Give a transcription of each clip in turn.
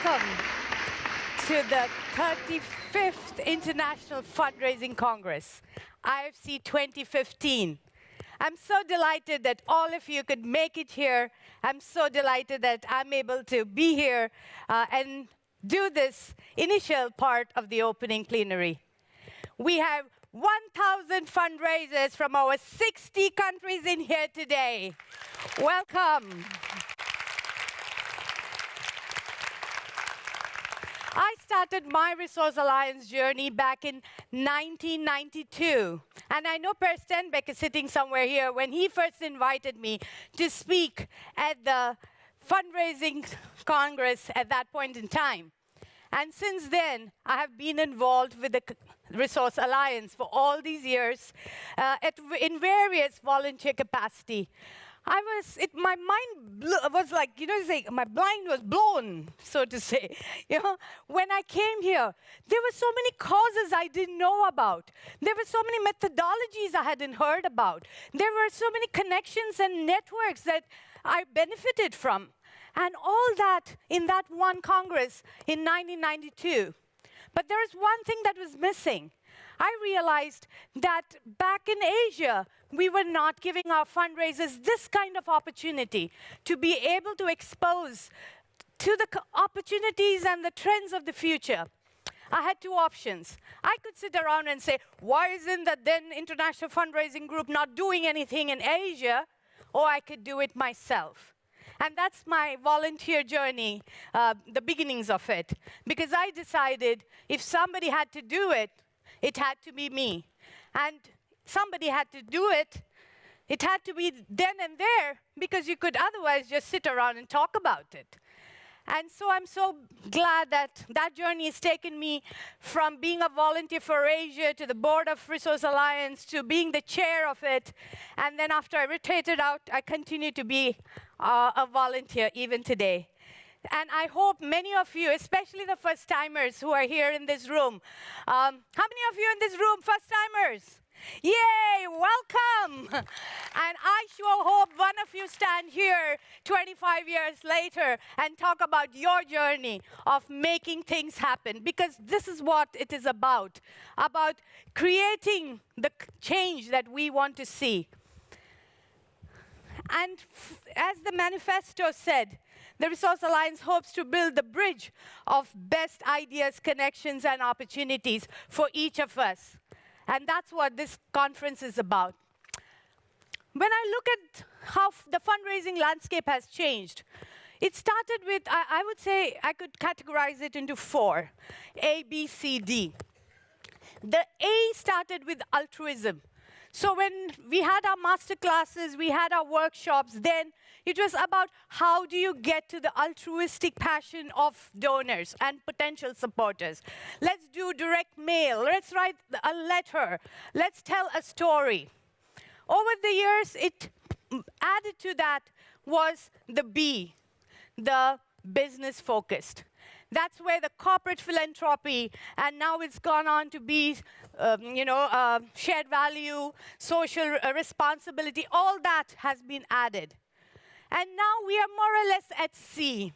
welcome to the 35th International Fundraising Congress, IFC 2015. I'm so delighted that all of you could make it here. I'm so delighted that I'm able to be here and do this initial part of the opening plenary. We have 1,000 fundraisers from over 60 countries in here today. Welcome. I started my Resource Alliance journey back in 1992. And I know Per Stenbeck is sitting somewhere here when he first invited me to speak at the Fundraising Congress at that point in time. And since then, I have been involved with the Resource Alliance for all these years in various volunteer capacity. My mind was like, my blind was blown, so to say. When I came here, there were so many causes I didn't know about. There were so many methodologies I hadn't heard about. There were so many connections and networks that I benefited from. And all that in that one Congress in 1992. But there is one thing that was missing. I realized that back in Asia, we were not giving our fundraisers this kind of opportunity to be able to expose to the opportunities and the trends of the future. I had two options. I could sit around and say, why isn't the then International Fundraising Group not doing anything in Asia? Or I could do it myself. And that's my volunteer journey, the beginnings of it. Because I decided if somebody had to do it, it had to be me. And somebody had to do it. It had to be then and there, because you could otherwise just sit around and talk about it. And so I'm so glad that that journey has taken me from being a volunteer for Asia to the board of Resource Alliance to being the chair of it. And then after I rotated out, I continue to be a volunteer even today. And I hope many of you, especially the first-timers who are here in this room. How many of you in this room, first-timers? Yay, welcome. And I sure hope one of you stand here 25 years later and talk about your journey of making things happen, because this is what it is about creating the change that we want to see. And as the manifesto said, the Resource Alliance hopes to build the bridge of best ideas, connections, and opportunities for each of us. And that's what this conference is about. When I look at how the fundraising landscape has changed, it started with, I would say, I could categorize it into four, A, B, C, D. The A started with altruism. So when we had our master classes, we had our workshops, then it was about how do you get to the altruistic passion of donors and potential supporters. Let's do direct mail. Let's write a letter. Let's tell a story. Over the years, it added to that was the B, the business focused. That's where the corporate philanthropy, and now it's gone on to be, shared value, social responsibility, all that has been added. And now we are more or less at C,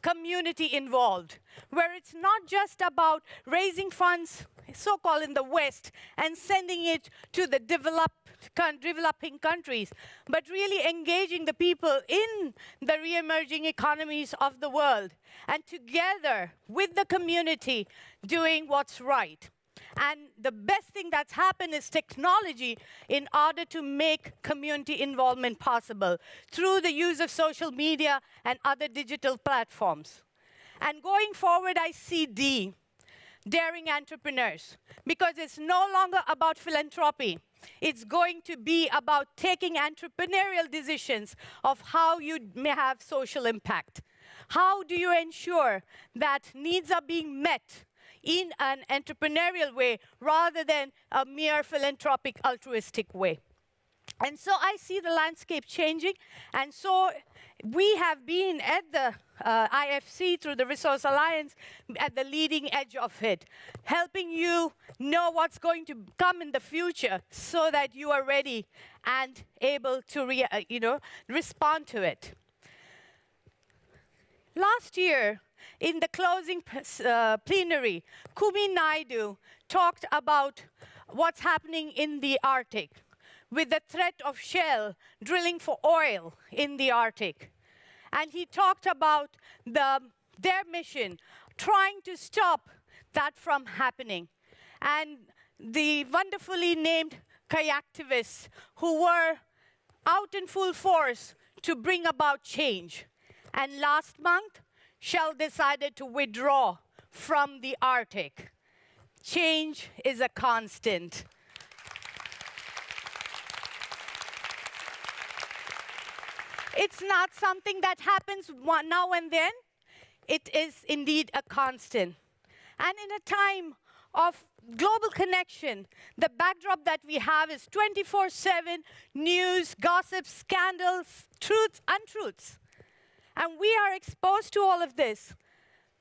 community involved, where it's not just about raising funds, so-called in the West, and sending it to the developing countries, but really engaging the people in the re-emerging economies of the world, and together with the community doing what's right. And the best thing that's happened is technology in order to make community involvement possible through the use of social media and other digital platforms. And going forward, I see D, daring entrepreneurs, because it's no longer about philanthropy. It's going to be about taking entrepreneurial decisions of how you may have social impact. How do you ensure that needs are being met in an entrepreneurial way rather than a mere philanthropic, altruistic way? And so I see the landscape changing, and so we have been at the IFC through the Resource Alliance at the leading edge of it, helping you know what's going to come in the future so that you are ready and able to respond to it. Last year, in the closing plenary, Kumi Naidu talked about what's happening in the Arctic with the threat of Shell drilling for oil in the Arctic. And he talked about their mission, trying to stop that from happening. And the wonderfully named kayaktivists who were out in full force to bring about change. And last month, Shell decided to withdraw from the Arctic. Change is a constant. It's not something that happens now and then. It is indeed a constant. And in a time of global connection, the backdrop that we have is 24/7 news, gossip, scandals, truths, untruths. And we are exposed to all of this.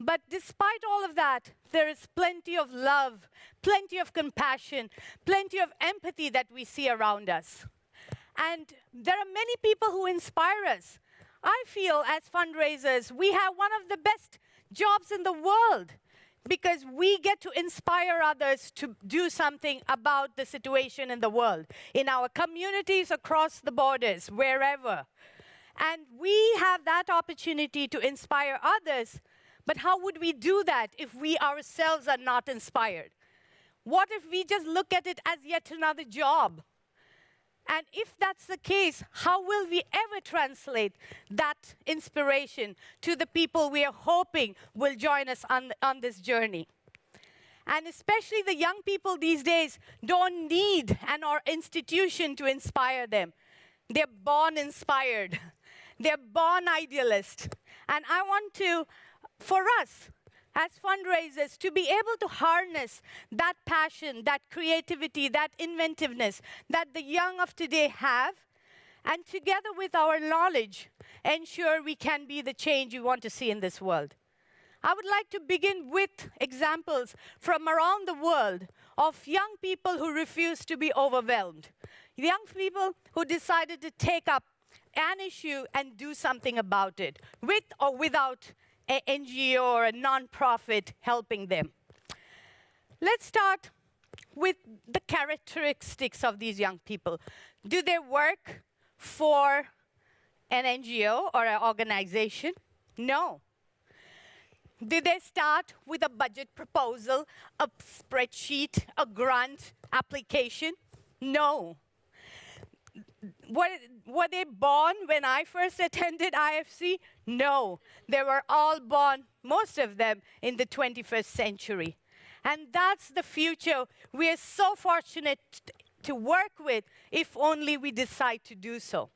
But despite all of that, there is plenty of love, plenty of compassion, plenty of empathy that we see around us. And there are many people who inspire us. I feel as fundraisers, we have one of the best jobs in the world because we get to inspire others to do something about the situation in the world, in our communities, across the borders, wherever. And we have that opportunity to inspire others, but how would we do that if we ourselves are not inspired? What if we just look at it as yet another job? And if that's the case, how will we ever translate that inspiration to the people we are hoping will join us on this journey? And especially the young people these days don't need an institution to inspire them. They're born inspired. They're born idealists. And I want to, for us, as fundraisers, to be able to harness that passion, that creativity, that inventiveness that the young of today have, and together with our knowledge, ensure we can be the change we want to see in this world. I would like to begin with examples from around the world of young people who refused to be overwhelmed. Young people who decided to take up an issue and do something about it, with or without an NGO or a non-profit helping them. Let's start with the characteristics of these young people. Do they work for an NGO or an organization? No. Did they start with a budget proposal, a spreadsheet, a grant application? No. Were they born when I first attended IFC? No. They were all born, most of them, in the 21st century. And that's the future we are so fortunate to work with if only we decide to do so.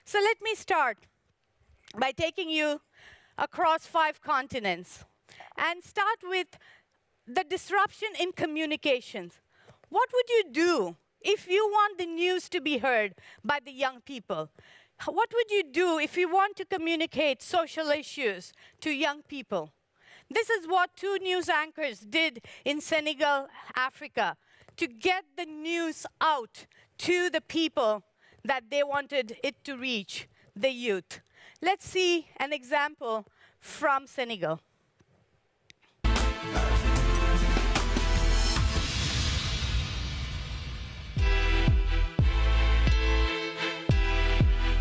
So let me start by taking you across 5 continents and start with the disruption in communications. What would you do if you want the news to be heard by the young people? What would you do if you want to communicate social issues to young people? This is what 2 news anchors did in Senegal, Africa, to get the news out to the people that they wanted it to reach, the youth. Let's see an example from Senegal.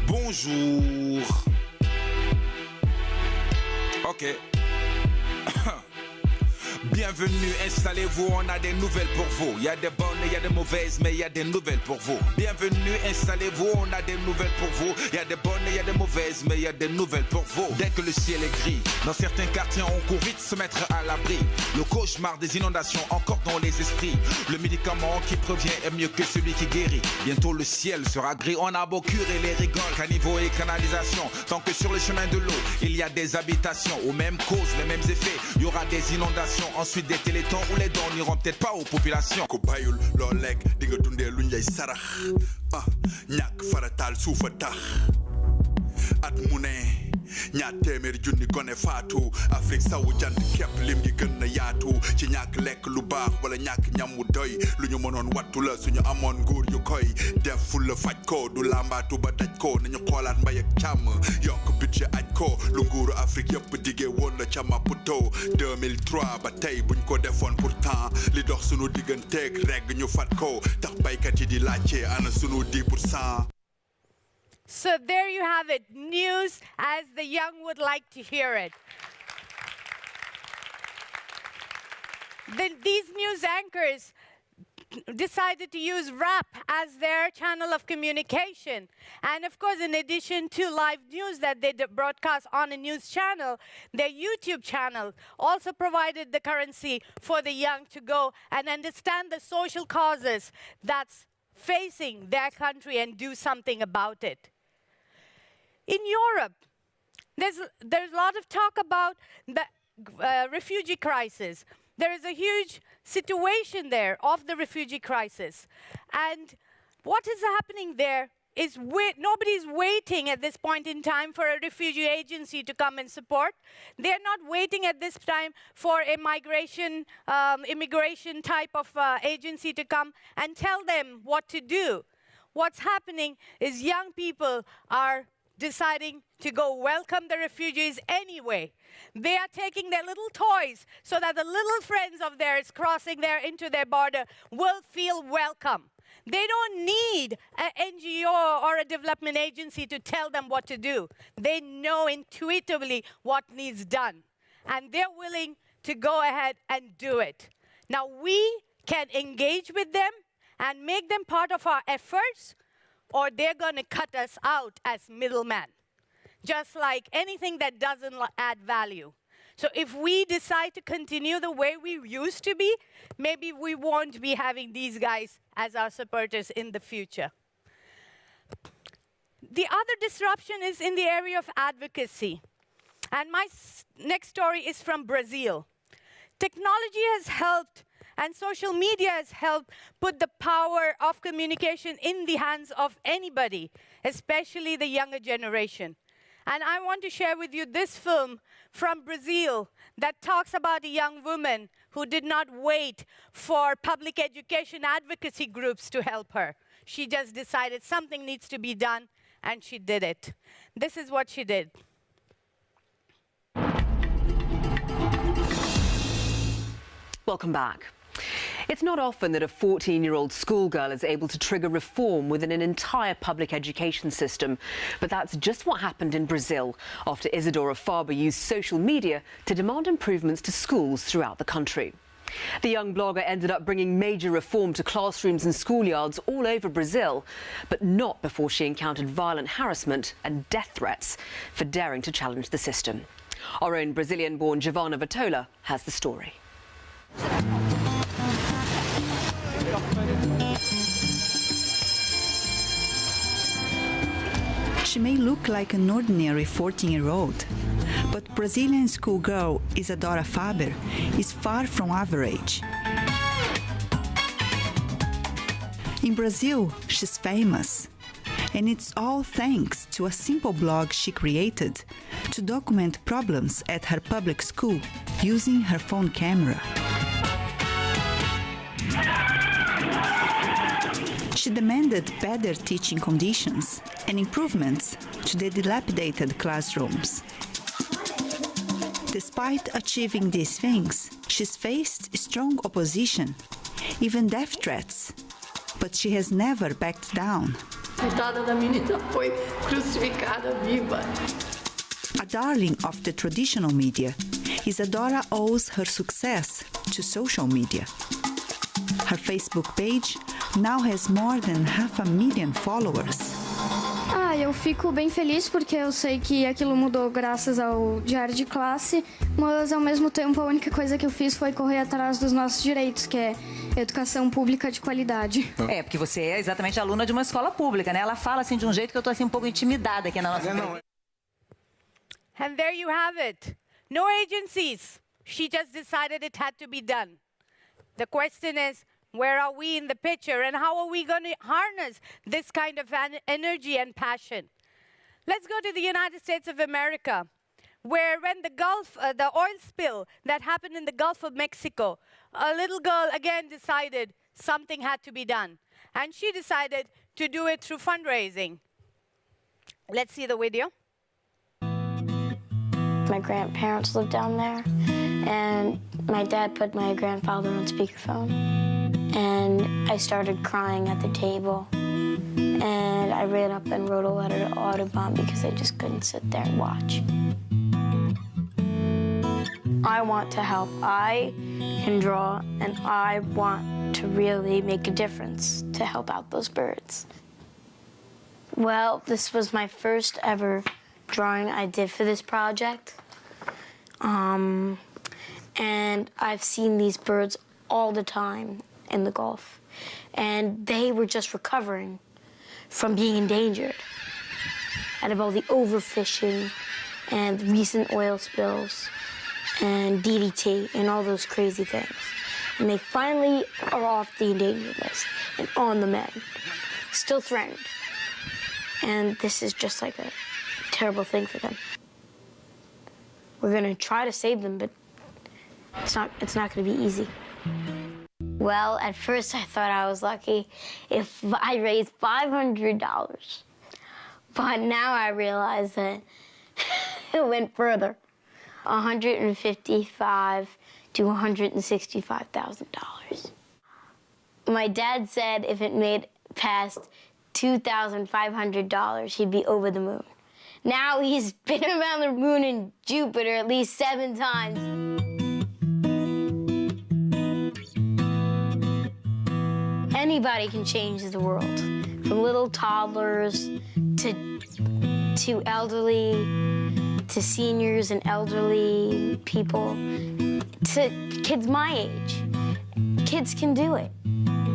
Bonjour. Ok. Bienvenue, installez-vous, on a des nouvelles pour vous. Il y a des bonnes, il y a des mauvaises, mais il y a des nouvelles pour vous. Bienvenue, installez-vous, on a des nouvelles pour vous. Il y a des bonnes, il y a des mauvaises, mais il y a des nouvelles pour vous. Dès que le ciel est gris, dans certains quartiers, on court vite se mettre à l'abri. Le cauchemar des inondations encore dans les esprits. Le médicament qui prévient est mieux que celui qui guérit. Bientôt le ciel sera gris, on a beau curer les rigoles, caniveaux et canalisations. Tant que sur le chemin de l'eau, il y a des habitations, aux mêmes causes, les mêmes effets. Il y aura des inondations. Ensuite des télétons où les dons n'iront peut-être pas aux populations. Ko bayul lo lek di nga dundé lu ñay sarax ñak faratal suufa tax at mu ne ñaar téeméeri junni gone faatu Afrique sawu jant képp lim gi gën na yaatu ci ñàkk lekk lu baax wala ñàkk ñam wu doy lu ñu mënoon wattu la suñu amoon nguur yu koy def ful la faj ko du làmbaatu ba daj ko nañu xoolaat mbay ak càmm yokk budget aj ko lu nguuru Afrique yëpp diggee woon la ca Maputo 2003 ba tey buñ ko defoon pourtant li dox sunu digganteeg reg ñu fat ko tax baykat yi di laajte ana sunu 10%. So there you have it, news as the young would like to hear it. Then these news anchors decided to use rap as their channel of communication. And of course, in addition to live news that they broadcast on a news channel, their YouTube channel also provided the currency for the young to go and understand the social causes that's facing their country and do something about it. In Europe, there's a lot of talk about the refugee crisis. There is a huge situation there of the refugee crisis. And what is happening there is nobody's waiting at this point in time for a refugee agency to come and support. They're not waiting at this time for a immigration type of agency to come and tell them what to do. What's happening is young people are deciding to go welcome the refugees anyway. They are taking their little toys so that the little friends of theirs crossing there into their border will feel welcome. They don't need an NGO or a development agency to tell them what to do. They know intuitively what needs done. And they're willing to go ahead and do it. Now we can engage with them and make them part of our efforts, or they're going to cut us out as middlemen, just like anything that doesn't add value. So if we decide to continue the way we used to be, maybe we won't be having these guys as our supporters in the future. The other disruption is in the area of advocacy. And my next story is from Brazil. Technology has helped and social media has helped put the power of communication in the hands of anybody, especially the younger generation. And I want to share with you this film from Brazil that talks about a young woman who did not wait for public education advocacy groups to help her. She just decided something needs to be done, and she did it. This is what she did. Welcome back. It's not often that a 14-year-old schoolgirl is able to trigger reform within an entire public education system. But that's just what happened in Brazil after Isadora Faber used social media to demand improvements to schools throughout the country. The young blogger ended up bringing major reform to classrooms and schoolyards all over Brazil, but not before she encountered violent harassment and death threats for daring to challenge the system. Our own Brazilian-born Giovanna Vitola has the story. She may look like an ordinary 14-year-old, but Brazilian schoolgirl Isadora Faber is far from average. In Brazil, she's famous, and it's all thanks to a simple blog she created to document problems at her public school using her phone camera. She demanded better teaching conditions and improvements to the dilapidated classrooms. Despite achieving these things, she's faced strong opposition, even death threats, but she has never backed down. Coitada da menina foi crucificada viva. A darling of the traditional media, Isadora owes her success to social media. Her Facebook page now has more than 500,000 followers. Eu fico bem feliz porque eu sei que aquilo mudou graças ao diário de classe, mas ao mesmo tempo a única coisa que eu fiz foi correr atrás dos nossos direitos, que é educação pública de qualidade. É, porque você é exatamente aluna de uma escola pública, né? Ela fala assim de um jeito que eu tô assim um pouco intimidada aqui na nossa entrevista. And there you have it. No agencies. She just decided it had to be done. The question is, where are we in the picture, and how are we going to harness this kind of energy and passion? Let's go to the United States of America, where when the oil spill that happened in the Gulf of Mexico, a little girl again decided something had to be done. And she decided to do it through fundraising. Let's see the video. My grandparents lived down there, and my dad put my grandfather on speakerphone. And I started crying at the table. And I ran up and wrote a letter to Audubon because I just couldn't sit there and watch. I want to help. I can draw, and I want to really make a difference to help out those birds. Well, this was my first ever drawing I did for this project. And I've seen these birds all the time in the Gulf. And they were just recovering from being endangered out of all the overfishing and recent oil spills and DDT and all those crazy things. And they finally are off the endangered list and on the mend, still threatened. And this is just like a terrible thing for them. We're gonna try to save them, but it's not gonna be easy. Well, at first I thought I was lucky if I raised $500. But now I realize that it went further. $155,000 to $165,000. My dad said if it made past $2,500, he'd be over the moon. Now he's been around the moon and Jupiter at least 7 times. Anybody can change the world, from little toddlers to elderly, to seniors and elderly people, to kids my age. Kids can do it.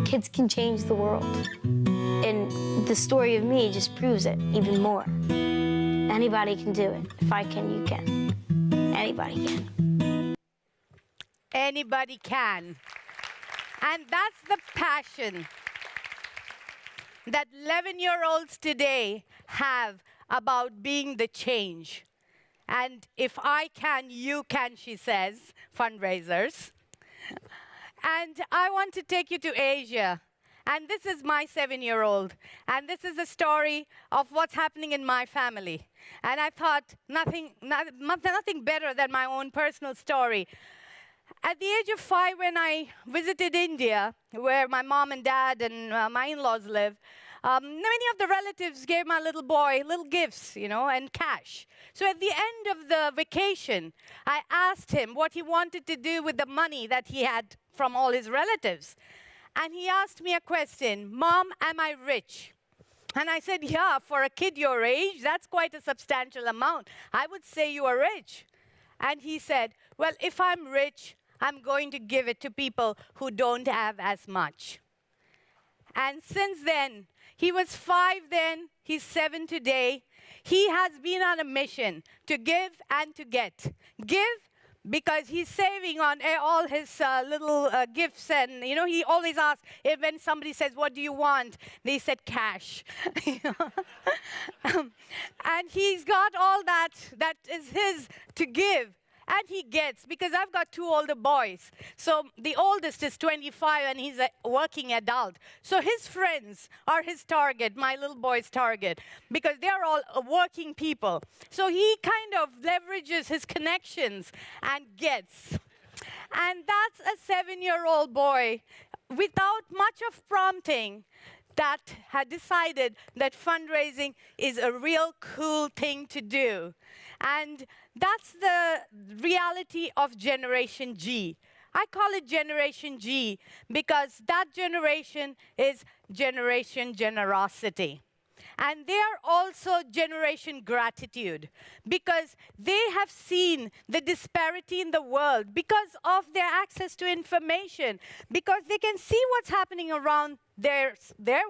Kids can change the world. And the story of me just proves it even more. Anybody can do it. If I can, you can. Anybody can. Anybody can. And that's the passion that 11-year-olds today have about being the change. And if I can, you can, she says, fundraisers. And I want to take you to Asia. And this is my 7-year-old. And this is a story of what's happening in my family. And I thought nothing better than my own personal story. At the age of 5, when I visited India, where my mom and dad and my in-laws live, many of the relatives gave my little boy little gifts, and cash. So at the end of the vacation, I asked him what he wanted to do with the money that he had from all his relatives. And he asked me a question, "Mom, am I rich?" And I said, "Yeah, for a kid your age, that's quite a substantial amount. I would say you are rich." And he said, "Well, if I'm rich, I'm going to give it to people who don't have as much." And since then, he was 5 then, he's 7 today. He has been on a mission to give and to get. Give because he's saving on all his little gifts. And, he always asks, when somebody says, "What do you want?" They said, "Cash." And he's got all that is his to give. And he gets, because I've got 2 older boys. So the oldest is 25 and he's a working adult. So his friends are his target, my little boy's target, because they're all working people. So he kind of leverages his connections and gets. And that's a 7-year-old boy without much of prompting that had decided that fundraising is a real cool thing to do. And that's the reality of Generation G. I call it Generation G because that generation is Generation Generosity. And they are also Generation Gratitude because they have seen the disparity in the world because of their access to information, because they can see what's happening around their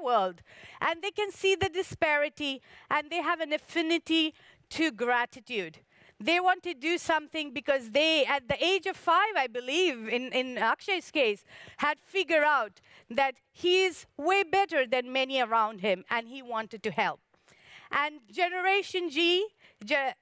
world, and they can see the disparity, and they have an affinity to gratitude. They want to do something because they, at the age of 5, I believe, in Akshay's case, had figured out that he is way better than many around him, and he wanted to help. And Generation G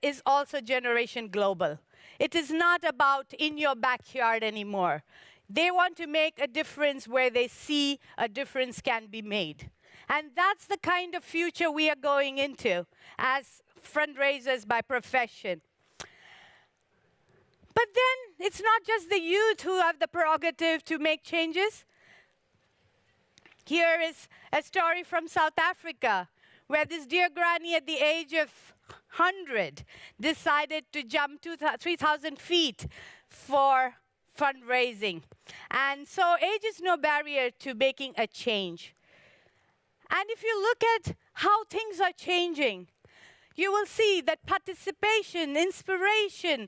is also Generation Global. It is not about in your backyard anymore. They want to make a difference where they see a difference can be made. And that's the kind of future we are going into as fundraisers by profession. But then it's not just the youth who have the prerogative to make changes. Here is a story from South Africa, where this dear granny at the age of 100 decided to jump 3,000 feet for fundraising. And so age is no barrier to making a change. And if you look at how things are changing, you will see that participation, inspiration,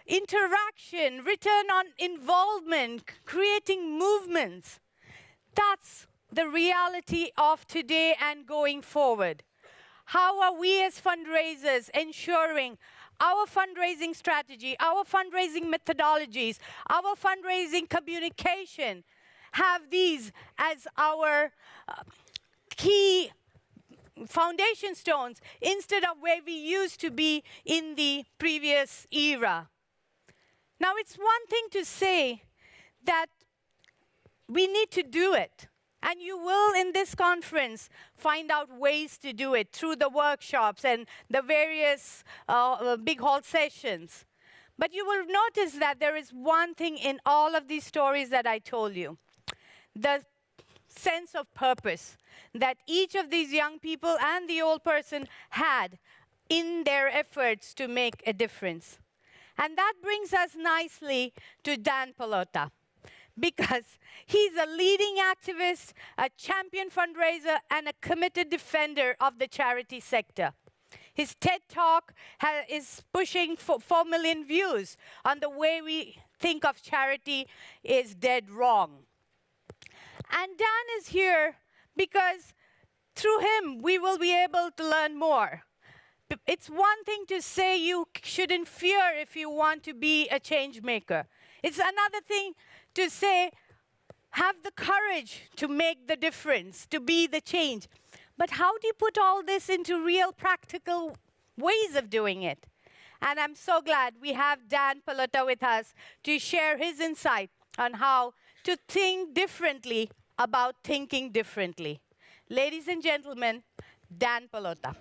interaction, return on involvement, creating movements, that's the reality of today and going forward. How are we as fundraisers ensuring our fundraising strategy, our fundraising methodologies, our fundraising communication have these as our key foundation stones instead of where we used to be in the previous era? Now, it's one thing to say that we need to do it. And you will, in this conference, find out ways to do it through the workshops and the various big hall sessions. But you will notice that there is one thing in all of these stories that I told you. The sense of purpose that each of these young people and the old person had in their efforts to make a difference. And that brings us nicely to Dan Pallotta, because he's a leading activist, a champion fundraiser, and a committed defender of the charity sector. His TED Talk is pushing for 4 million views on the way we think of charity is dead wrong. And Dan is here because through him, we will be able to learn more. It's one thing to say you shouldn't fear if you want to be a change maker. It's another thing to say, have the courage to make the difference, to be the change. But how do you put all this into real practical ways of doing it? And I'm so glad we have Dan Pallotta with us to share his insight on how to think differently about thinking differently. Ladies and gentlemen, Dan Pallotta.